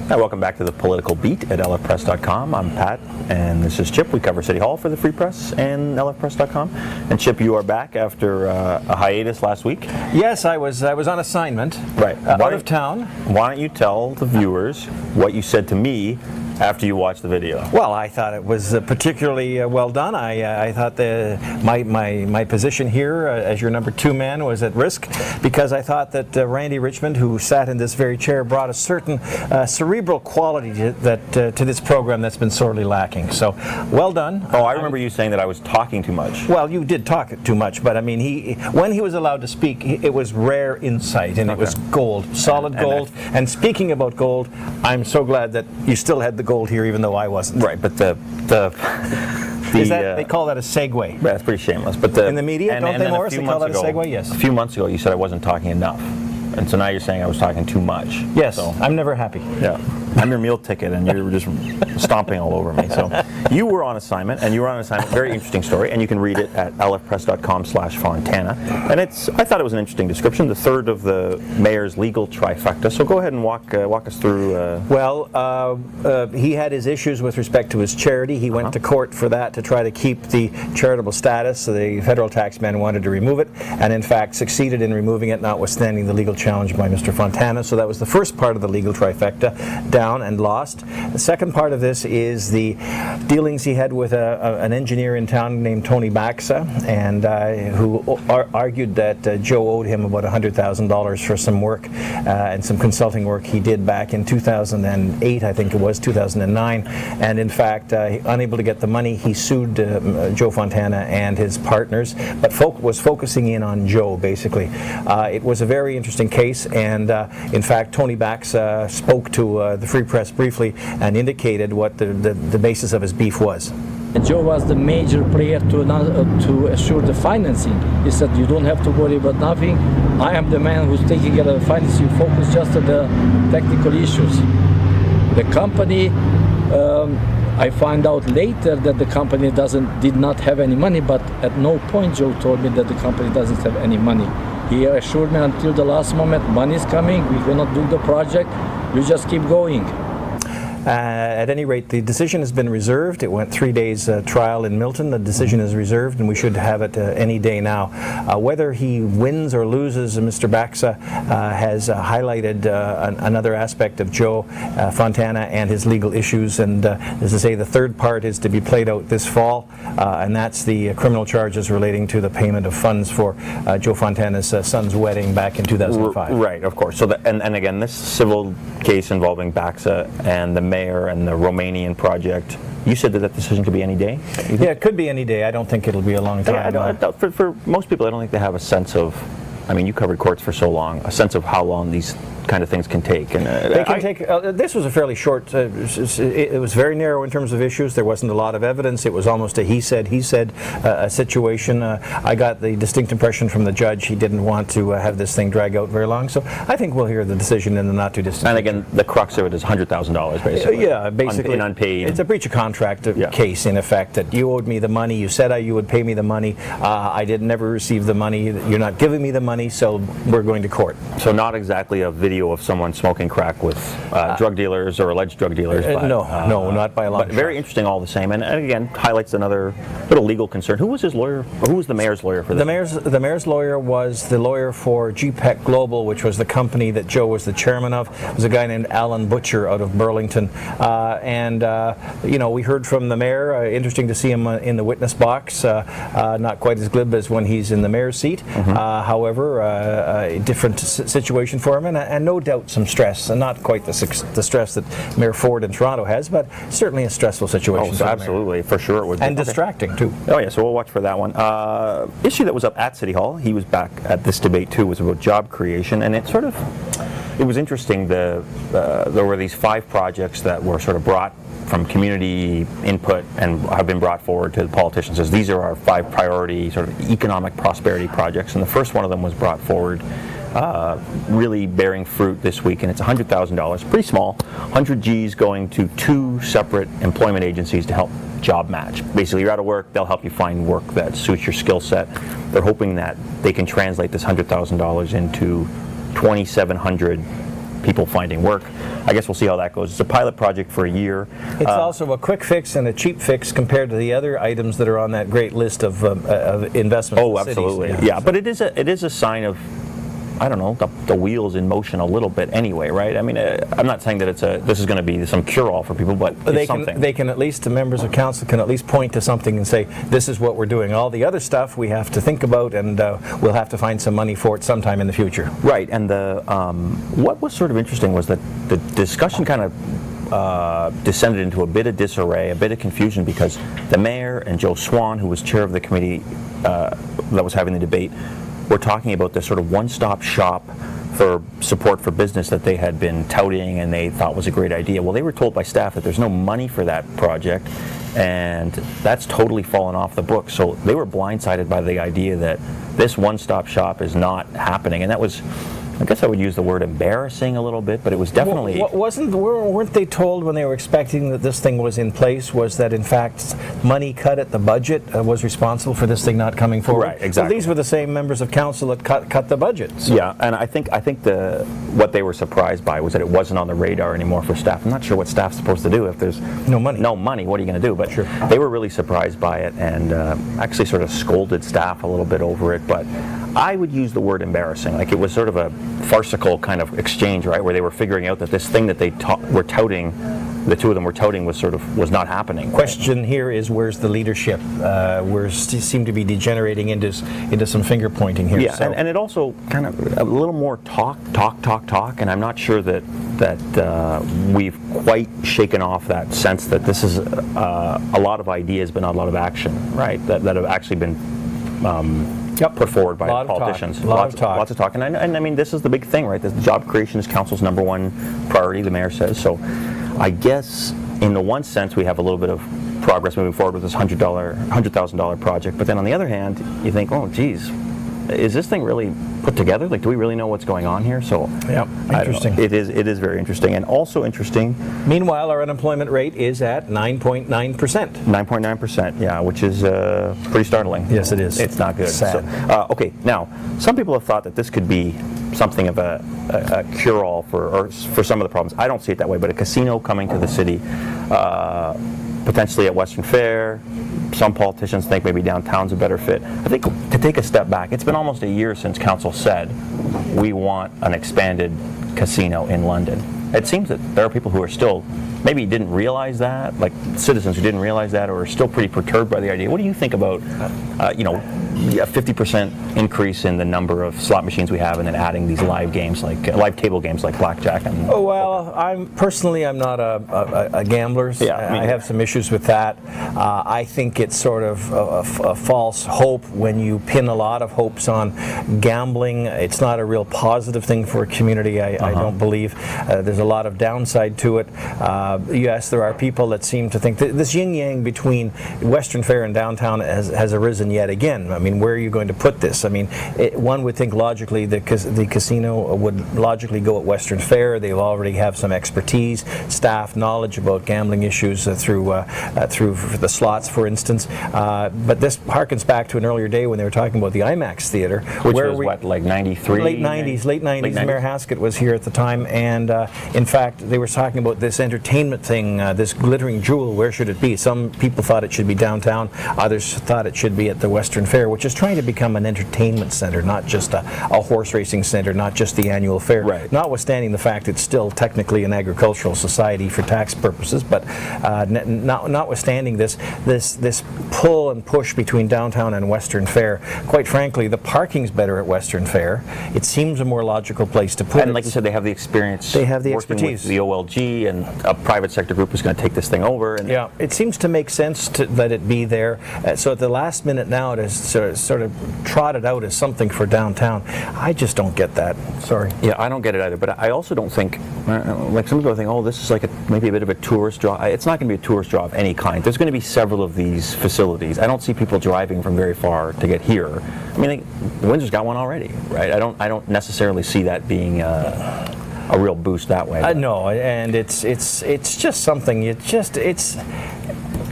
Hi, welcome back to the Political Beat at lfpress.com. I'm Pat, and this is Chip. We cover City Hall for the Free Press and lfpress.com. And Chip, you are back after a hiatus last week. Yes, I was on assignment. Right. Out of town. Why don't you tell the viewers what you said to me after you watched the video? Well, I thought it was particularly well done. I thought my position here as your number 2 man was at risk, because I thought that Randy Richmond, who sat in this very chair, brought a certain cerebral quality to this program that's been sorely lacking. So, well done. Oh, I remember you saying that I was talking too much. Well, you did talk too much, but I mean, when he was allowed to speak, it was rare insight, and it was gold, solid gold. And speaking about gold, I'm so glad that you still had the gold here, even though I wasn't. Right, but they call that a segue. That's pretty shameless. But in the media, don't they, Morris? They call that a segue? Yes. A few months ago, you said I wasn't talking enough. And so now you're saying I was talking too much. Yes, so, I'm never happy. Yeah, I'm your meal ticket, and you're just stomping all over me. So you were on assignment, very interesting story, and you can read it at lfpress.com/Fontana. And I thought it was an interesting description, the third of the mayor's legal trifecta. So go ahead and walk us through. Well, he had his issues with respect to his charity. He went to court for that to try to keep the charitable status. So the federal taxman wanted to remove it, and in fact succeeded in removing it, notwithstanding the legal challenge by Mr. Fontana. So that was the first part of the legal trifecta, down and lost. The second part of this is the dealings he had with an engineer in town named Tony Baxa, and who argued that Joe owed him about $100,000 for some work and some consulting work he did back in 2008, I think it was, 2009. And in fact, unable to get the money, he sued Joe Fontana and his partners, but was focusing in on Joe, basically. It was a very interesting case, and in fact, Tony Baxa spoke to the Free Press briefly and indicated what the basis of his beef was. Joe was the major player to assure the financing. He said, you don't have to worry about nothing. I am the man who's taking care of the financing. Focus just on the technical issues. The company, I find out later that the company did not have any money, but at no point Joe told me that the company doesn't have any money. He assured me until the last moment, money is coming, we're going to do the project, you just keep going. At any rate, the decision has been reserved. It went 3 days trial in Milton. The decision is reserved, and we should have it any day now. Whether he wins or loses, Mr. Baxa has highlighted another aspect of Joe Fontana and his legal issues, and as I say, the third part is to be played out this fall, and that's the criminal charges relating to the payment of funds for Joe Fontana's son's wedding back in 2005. Right, of course. So, and again, this civil case involving Baxa and the mayor and the Romanian project, you said that decision could be any day? Yeah, it could be any day. I don't think it'll be a long time. For most people, I don't think they have a sense of, I mean, you covered courts for so long, a sense of how long these kind of things can take. And they can take. This was a fairly short. It was very narrow in terms of issues. There wasn't a lot of evidence. It was almost a he said situation. I got the distinct impression from the judge he didn't want to have this thing drag out very long. So I think we'll hear the decision in the not too distant. And again, the crux of it is $100,000 basically. Yeah, basically in unpaid. It's a breach of contract case in effect. That you owed me the money. You said you would pay me the money. I never received the money. You're not giving me the money. So we're going to court. So not exactly a video of someone smoking crack with drug dealers or alleged drug dealers. No, not by a long shot. But very interesting all the same, and again highlights another little legal concern. Who was his lawyer? Who was the mayor's lawyer for this? The mayor's lawyer was the lawyer for GPEC Global, which was the company that Joe was the chairman of. It was a guy named Alan Butcher out of Burlington, you know, we heard from the mayor. Interesting to see him in the witness box. Not quite as glib as when he's in the mayor's seat. However, a different situation for him, and no doubt some stress, and not quite the stress that Mayor Ford in Toronto has, but certainly a stressful situation. Oh, absolutely, for sure it would be. And distracting too. Oh yeah, so we'll watch for that one. Issue that was up at City Hall, he was back at this debate too, was about job creation, and it was interesting. There were these 5 projects that were sort of brought from community input and have been brought forward to the politicians as these are our 5 priority sort of economic prosperity projects, and the first one of them was brought forward really bearing fruit this week, and it's $100,000, pretty small, 100 G's going to 2 separate employment agencies to help job match. Basically, you're out of work, they'll help you find work that suits your skill set. They're hoping that they can translate this $100,000 into 2,700 people finding work. I guess we'll see how that goes. It's a pilot project for a year. It's also a quick fix and a cheap fix compared to the other items that are on that great list of investments. Oh, absolutely. Yeah, but it is a sign of, I don't know, the wheels in motion a little bit anyway, right? I mean, I'm not saying that this is going to be some cure-all for people, but it's something. They can at least, the members of council can at least point to something and say, this is what we're doing. All the other stuff we have to think about, and we'll have to find some money for it sometime in the future. Right, and what was sort of interesting was that the discussion kind of descended into a bit of disarray, a bit of confusion, because the mayor and Joe Swan, who was chair of the committee that was having the debate, were talking about this sort of one-stop shop for support for business that they had been touting and they thought was a great idea. Well, they were told by staff that there's no money for that project, and that's totally fallen off the books. So they were blindsided by the idea that this one-stop shop is not happening, and that was, I guess I would use the word embarrassing a little bit, but it was definitely... Weren't they told when they were expecting that this thing was in place, was that in fact money cut at the budget was responsible for this thing not coming forward? Right, exactly. Well, these were the same members of council that cut the budget. So. Yeah, and I think what they were surprised by was that it wasn't on the radar anymore for staff. I'm not sure what staff's supposed to do if there's no money. No money, what are you going to do? But sure. They were really surprised by it and actually sort of scolded staff a little bit over it, but I would use the word embarrassing. Like, it was sort of a farcical kind of exchange, right, where they were figuring out that this thing that they were touting, the two of them were touting, was not happening. Question here is, where's the leadership? We seem to be degenerating into some finger pointing here. Yeah, so. and it also kind of a little more talk, and I'm not sure that we've quite shaken off that sense that this is a lot of ideas but not a lot of action, right, that have actually been put forward by politicians. Lots of talk. And I mean, this is the big thing, right? The job creation is council's #1 priority, the mayor says. So I guess in the one sense we have a little bit of progress moving forward with this $100,000 project. But then on the other hand, you think, oh, geez, is this thing really put together? Like, do we really know what's going on here? So yeah, interesting. It is very interesting, and also interesting. Meanwhile, our unemployment rate is at 9.9%. 9.9%, yeah, which is pretty startling. Yes, it is. It's not good. Sad. So, okay, now some people have thought that this could be something of a cure-all for some of the problems. I don't see it that way, but a casino coming to the city, potentially at Western Fair. Some politicians think maybe downtown's a better fit. I think to take a step back, it's been almost a year since council said we want an expanded casino in London. It seems that there are people who are still maybe didn't realize that, like citizens who didn't realize that, or are still pretty perturbed by the idea. What do you think about, a 50% increase in the number of slot machines we have, and then adding these live games, like live table games like blackjack? And oh well, I'm not a gambler. Yeah, I have some issues with that. I think it's sort of a false hope when you pin a lot of hopes on gambling. It's not a real positive thing for a community. I don't believe. There's a lot of downside to it. Yes, there are people that seem to think that this yin-yang between Western Fair and downtown has arisen yet again. I mean, where are you going to put this? I mean, one would think logically the casino would logically go at Western Fair. They already have some expertise, staff, knowledge about gambling issues through the slots, for instance. But this harkens back to an earlier day when they were talking about the IMAX Theater. Which was what, like 93? Late 90s. Mayor Haskett was here at the time, and in fact, they were talking about this entertainment thing, this glittering jewel. Where should it be? Some people thought it should be downtown. Others thought it should be at the Western Fair, which is trying to become an entertainment center, not just a horse racing center, not just the annual fair. Right. Notwithstanding the fact it's still technically an agricultural society for tax purposes, but notwithstanding this pull and push between downtown and Western Fair, quite frankly, the parking's better at Western Fair. It seems a more logical place to put it. And like you said, they have the experience. They have the expertise. With the OLG, and a private sector group is going to take this thing over. And yeah, it seems to make sense to let it be there. So at the last minute now, it is sort of trotted out as something for downtown. I just don't get that. Sorry. Yeah, I don't get it either. But I also don't think, like some people think, oh, this is like maybe a bit of a tourist draw. It's not going to be a tourist draw of any kind. There's going to be several of these facilities. I don't see people driving from very far to get here. I mean, Windsor's got one already, right? I don't necessarily see that being a real boost that way. No, and it's just something.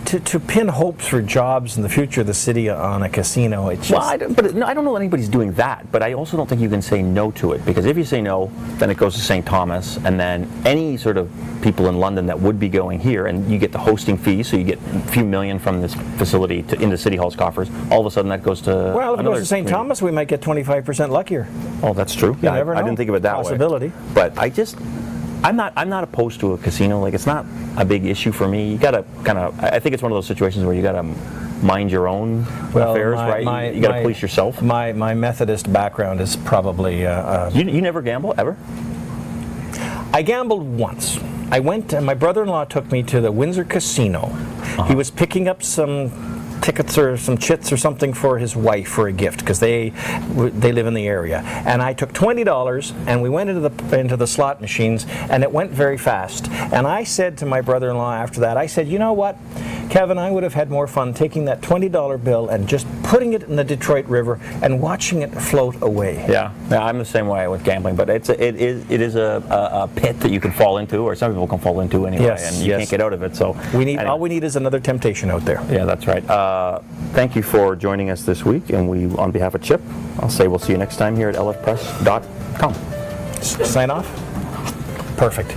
to pin hopes for jobs in the future of the city on a casino, it's just... Well, I don't know that anybody's doing that, but I also don't think you can say no to it, because if you say no, then it goes to St. Thomas, and then any sort of people in London that would be going here, and you get the hosting fee, so you get a few million from this facility into City Hall's coffers. All of a sudden, that goes to Well, if it goes to St. Thomas, we might get 25% luckier. Oh, that's true. You never know. I didn't think of it that Possibility. way. But I'm not opposed to a casino. Like, it's not a big issue for me. You gotta I think it's one of those situations where you gotta mind your own affairs, right? You gotta police yourself. My Methodist background is probably... You never gamble, ever? I gambled once. I went, and my brother-in-law took me to the Windsor Casino. He was picking up some tickets or some chits or something for his wife for a gift, because they live in the area. And I took $20 and we went into the slot machines, and it went very fast. And I said to my brother-in-law after that, I said, you know what, Kevin, I would have had more fun taking that $20 bill and just putting it in the Detroit River and watching it float away. Yeah, I'm the same way with gambling, but it is a pit that you can fall into, or some people can fall into anyway, and you can't get out of it. So all we need is another temptation out there. Yeah, that's right. Thank you for joining us this week, and on behalf of Chip, I'll say we'll see you next time here at lfpress.com. Sign off? Perfect.